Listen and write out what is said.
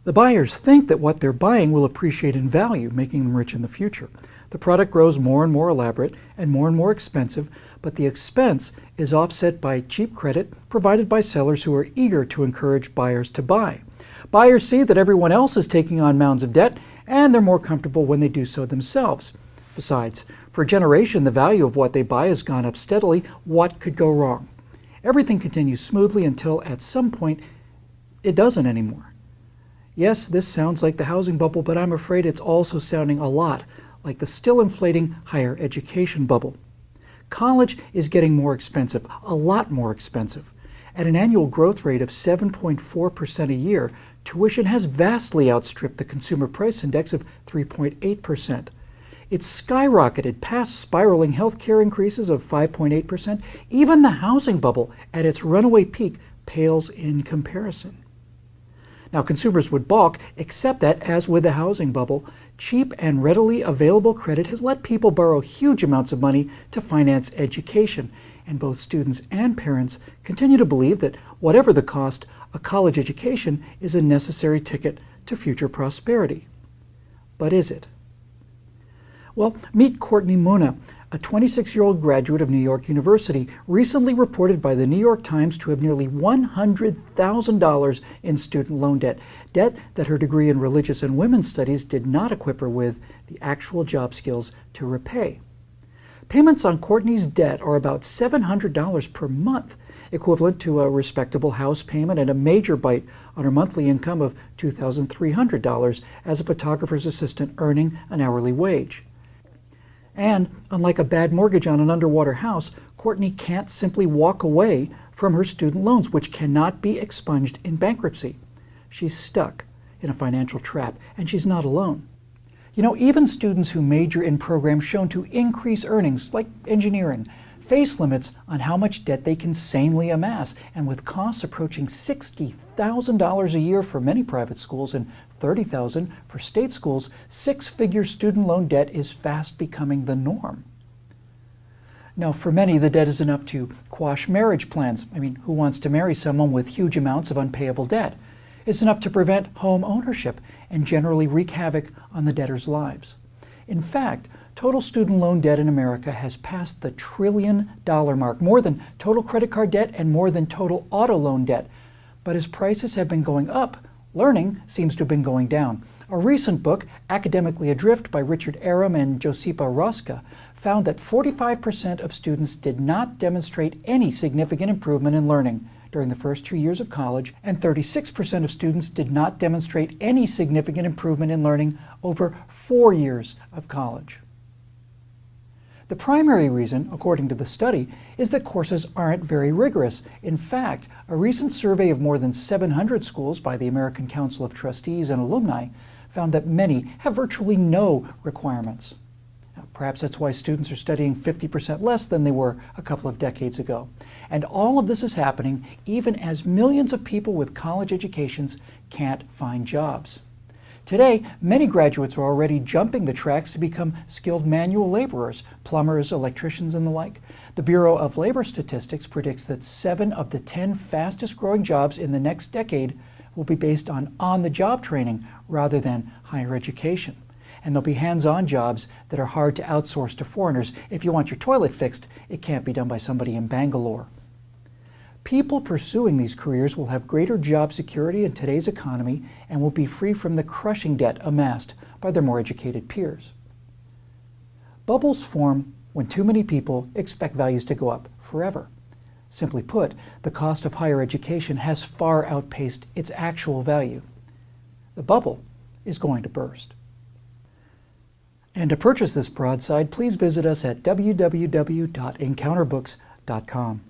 The buyers think that what they're buying will appreciate in value, making them rich in the future. The product grows more and more elaborate and more expensive, but the expense is offset by cheap credit provided by sellers who are eager to encourage buyers to buy. Buyers see that everyone else is taking on mounds of debt, and they're more comfortable when they do so themselves. Besides, for a generation, the value of what they buy has gone up steadily. What could go wrong? Everything continues smoothly until at some point it doesn't anymore. Yes, this sounds like the housing bubble, but I'm afraid it's also sounding a lot like the still inflating higher education bubble. College is getting more expensive, a lot more expensive. At an annual growth rate of 7.4% a year, tuition has vastly outstripped the consumer price index of 3.8%. It's skyrocketed past spiraling healthcare increases of 5.8%. Even the housing bubble at its runaway peak pales in comparison. Now, consumers would balk, except that, as with the housing bubble, cheap and readily available credit has let people borrow huge amounts of money to finance education, and both students and parents continue to believe that whatever the cost, a college education is a necessary ticket to future prosperity. But is it? Well, meet Courtney Muna, a 26-year-old graduate of New York University, recently reported by the New York Times to have nearly $100,000 in student loan debt that her degree in religious and women's studies did not equip her with the actual job skills to repay. Payments on Courtney's debt are about $700 per month, equivalent to a respectable house payment and a major bite on her monthly income of $2,300 as a photographer's assistant earning an hourly wage. And unlike a bad mortgage on an underwater house, Courtney can't simply walk away from her student loans, which cannot be expunged in bankruptcy. She's stuck in a financial trap, and she's not alone. You know, even students who major in programs shown to increase earnings, like engineering, face limits on how much debt they can sanely amass, and with costs approaching $60,000 a year for many private schools and $30,000 for state schools, six-figure student loan debt is fast becoming the norm. Now, for many, the debt is enough to quash marriage plans. I mean, who wants to marry someone with huge amounts of unpayable debt? It's enough to prevent home ownership and generally wreak havoc on the debtors' lives. In fact, total student loan debt in America has passed the $1 trillion mark, more than total credit card debt and more than total auto loan debt. But as prices have been going up, learning seems to have been going down. A recent book, Academically Adrift by Richard Aram and Josipa Roska, found that 45% of students did not demonstrate any significant improvement in learning during the first 2 years of college, and 36% of students did not demonstrate any significant improvement in learning over 4 years of college. The primary reason, according to the study, is that courses aren't very rigorous. In fact, a recent survey of more than 700 schools by the American Council of Trustees and Alumni found that many have virtually no requirements. Now, perhaps that's why students are studying 50% less than they were a couple of decades ago. And all of this is happening even as millions of people with college educations can't find jobs. Today, many graduates are already jumping the tracks to become skilled manual laborers, plumbers, electricians, and the like. The Bureau of Labor Statistics predicts that 7 of the 10 fastest growing jobs in the next decade will be based on the job training rather than higher education. And they'll be hands-on jobs that are hard to outsource to foreigners. If you want your toilet fixed, it can't be done by somebody in Bangalore. People pursuing these careers will have greater job security in today's economy and will be free from the crushing debt amassed by their more educated peers. Bubbles form when too many people expect values to go up forever. Simply put, the cost of higher education has far outpaced its actual value. The bubble is going to burst. And to purchase this broadside, please visit us at www.encounterbooks.com.